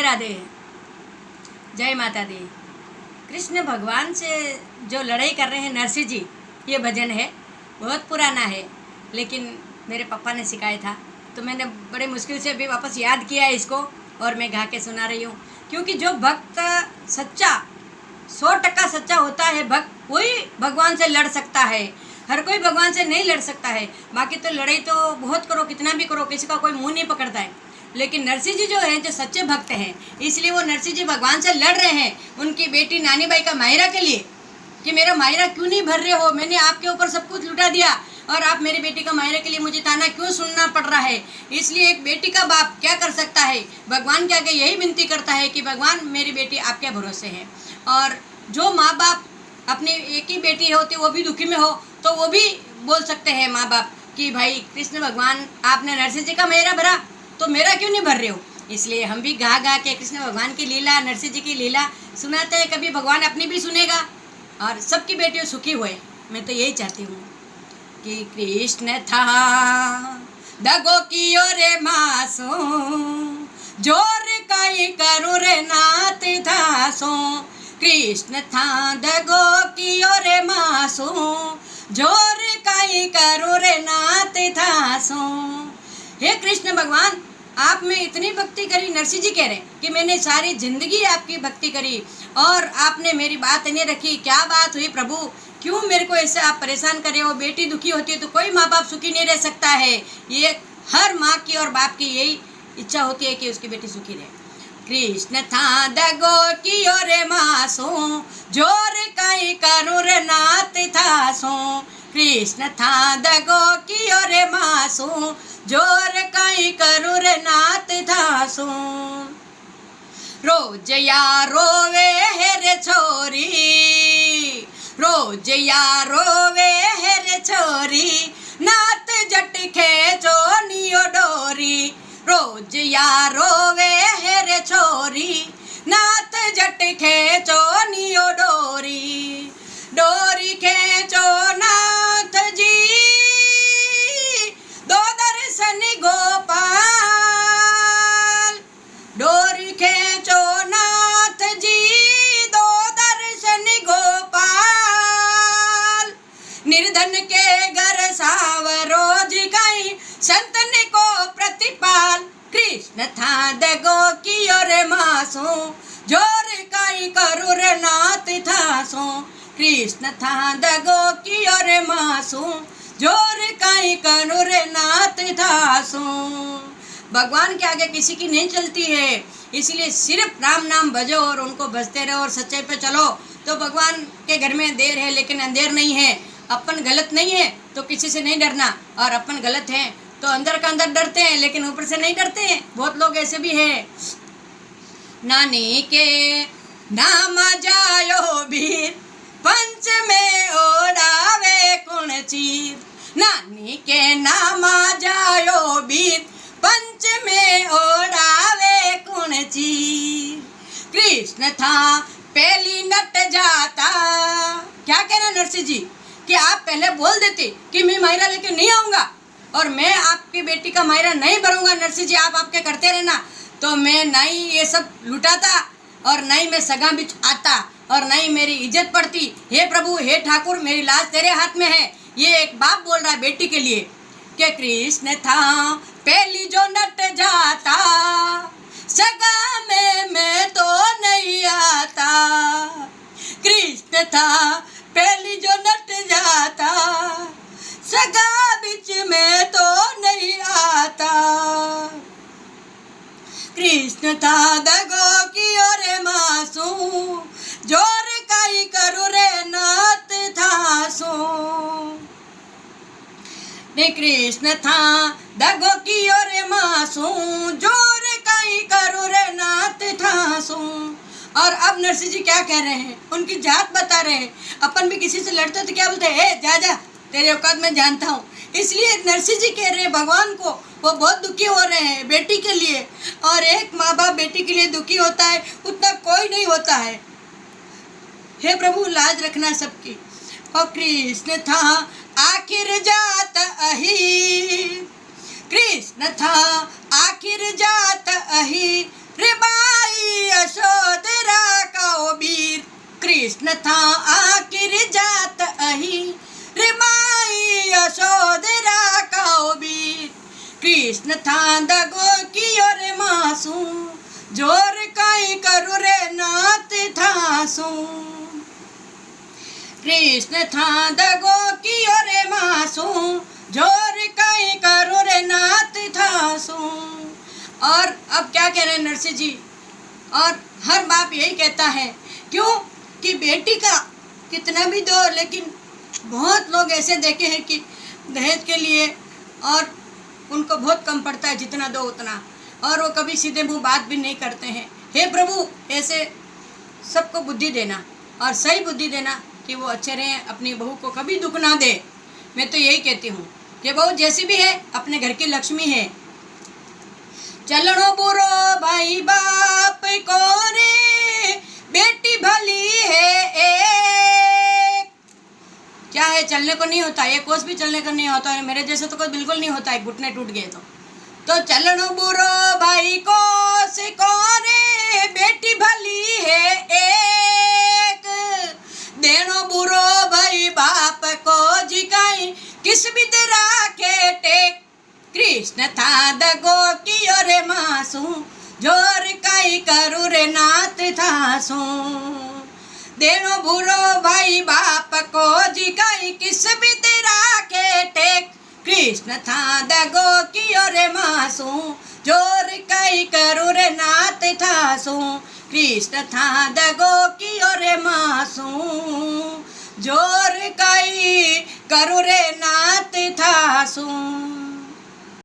राधे राधे, जय माता दी। कृष्ण भगवान से जो लड़ाई कर रहे हैं नरसिंह जी, ये भजन है, बहुत पुराना है, लेकिन मेरे पापा ने सिखाया था तो मैंने बड़े मुश्किल से अभी वापस याद किया है इसको और मैं गा के सुना रही हूँ। क्योंकि जो भक्त सच्चा 100% सच्चा होता है, भक्त वही भगवान से लड़ सकता है। हर कोई भगवान से नहीं लड़ सकता है। बाकी तो लड़ाई तो बहुत करो, कितना भी करो, किसी का कोई मुंह नहीं पकड़ता है। लेकिन नरसिंह जी जो है, जो सच्चे भक्त हैं, इसलिए वो नरसिंह जी भगवान से लड़ रहे हैं उनकी बेटी नानी बाई का मायरा के लिए, कि मेरा मायरा क्यों नहीं भर रहे हो, मैंने आपके ऊपर सब कुछ लुटा दिया और आप मेरी बेटी का मायरे के लिए मुझे ताना क्यों सुनना पड़ रहा है। इसलिए एक बेटी का बाप क्या कर सकता है, भगवान के आगे यही विनती करता है कि भगवान मेरी बेटी आपके भरोसे है। और जो माँ बाप अपनी एक ही बेटी होती वो भी दुखी में हो तो वो भी बोल सकते हैं माँ बाप कि भाई कृष्ण भगवान आपने नरसिंह जी का मायरा भरा तो मेरा क्यों नहीं भर रहे हो। इसलिए हम भी गा गा के कृष्ण भगवान की लीला, नरसिंह जी की लीला सुनाते हैं। कभी भगवान अपनी भी सुनेगा और सबकी बेटियों सुखी हुए। मैं तो यही चाहती हूँ कि कृष्ण था दगो कियो रे मासूम, जोर काई करो रे नाथ धासो। कृष्ण था दगो कियो रे मासूम, जोर काई करो रे नाथ धासो। हे कृष्ण भगवान, आप में इतनी भक्ति करी, नरसिंह जी कह रहे हैं कि मैंने सारी जिंदगी आपकी भक्ति करी और आपने मेरी बात नहीं रखी। क्या बात हुई प्रभु, क्यों मेरे को ऐसे आप परेशान कर रहे हो। बेटी दुखी होती है तो कोई माँ बाप सुखी नहीं रह सकता है। ये हर माँ की और बाप की यही इच्छा होती है कि उसकी बेटी सुखी रहे। कृष्ण था दगो कियो रे मासो, जोर काई करो रे नाथ थासो। कृष्ण था दगो कियो रे मासो, जोर काई करो रे नाथ धासो। रोज या रोवे है रे छोरी, रोज या रोवे है रे छोरी, नाथ जट खेचो नियो डोरी। रोज या रोवे है रे छोरी, नाथ जट खेचो नियो डोरी। डोरी खेचो नाथ जी, दो दर्शन गोपाल। डोरी खेचो नाथ जी, दो दर्शन गोपाल। निर्धन के घर सावरोज काई, संतन को प्रतिपाल। कृष्ण था दगो कियो रे मासो, जोर काई करो रे नाथ थासो। कृष्ण था दगो कियो रे मासो, जोर काई करो रे नाथ थासो। भगवान के आगे किसी की नहीं चलती है, इसलिए सिर्फ राम नाम भजो और उनको भजते रहो और सच्चाई पे चलो तो भगवान के घर में देर है लेकिन अंधेर नहीं है। अपन गलत नहीं है तो किसी से नहीं डरना, और अपन गलत हैं तो अंदर का अंदर डरते हैं लेकिन ऊपर से नहीं डरते हैं। बहुत लोग ऐसे भी हैं। नानी के नाम जायो बीर, पंच में ओढ़ावे कुण चीर। नानी के नाम जायो बीर, पंच में ओढ़ावे कुण चीर। कृष्ण था पहली नट जाता। क्या कहना नरसिंह जी कि आप पहले बोल देते कि मैं मायरा लेके नहीं आऊँगा और मैं आपकी बेटी का मायरा नहीं भरूंगा, नरसिंह जी आप आपके करते रहना, तो मैं नहीं ये सब लुटाता और नहीं मैं सगा बिच आता और नहीं मेरी इज्जत पड़ती। हे प्रभु, हे ठाकुर, मेरी लाज तेरे हाथ में है। ये एक बाप बोल रहा है बेटी के लिए कि कृष्ण था पहली जो नट जाता, सगा में मैं तो नहीं आता। कृष्ण था पहली जो नट जाता, सगा बिच में तो नहीं आता। कृष्ण था दगो कियो रे मासू, जोर काई करो रे नाथ थासो। कृष्ण था दगो कियो रे मासू, जोर काई करो रे नाथ थासो। और अब नरसिंह जी क्या कह रहे हैं, उनकी जात बता रहे हैं। अपन भी किसी से लड़ते तो क्या बोलते हैं, जा जा तेरे औकात में जानता हूँ। इसलिए नरसिंह जी कह रहे हैं भगवान को, वो बहुत दुखी हो रहे हैं बेटी के लिए। और एक माँ बाप बेटी के लिए दुखी होता है उतना कोई नहीं होता है। हे प्रभु, लाज रखना सबकी। और कृष्ण था आखिर जात अही, कृष्ण था आखिर जात अही। रे बाई कृष्ण था आखिर जात अही रे माई यशोदरा काओ बीर। कृष्ण था दगो कियो रे मासू जोर काई करू रे नाथ थासू। कृष्ण था दगो कियो रे मासू जोर काई करू रे नाथ थासू। और अब क्या कह रहे हैं नरसिंह जी, और हर बाप यही कहता है, क्यों कि बेटी का कितना भी दो, लेकिन बहुत लोग ऐसे देखे हैं कि दहेज के लिए और उनको बहुत कम पड़ता है, जितना दो उतना, और वो कभी सीधे मुंह बात भी नहीं करते हैं। हे प्रभु, ऐसे सबको बुद्धि देना और सही बुद्धि देना कि वो अच्छे रहें, अपनी बहू को कभी दुख ना दे। मैं तो यही कहती हूँ कि बहू जैसी भी है अपने घर की लक्ष्मी है। चलनो बुरो भाई बाप को रे बेटी भली है एक। क्या है, चलने को नहीं होता, एक कोस भी चलने को नहीं होता है, मेरे जैसे तो कोई बिल्कुल नहीं होता है, घुटने टूट गए तो चलनो बुरो भाई कोस को रे बेटी भली है एक। देनो बुरो भाई बाप को जिकाई किस भी तरह के टेक। कृष्ण था दगो कियो रे मासू जोर काई करू रे नाथ थासू। देनो बुरो भाई बाप को जिकाई किस भी तरह के टेक। कृष्ण था दगो कियो रे मासू जोर काई करू रे नाथ थासू। कृष्ण था दगो कियो रे मासू जोर काई करू रे नाथ थासू।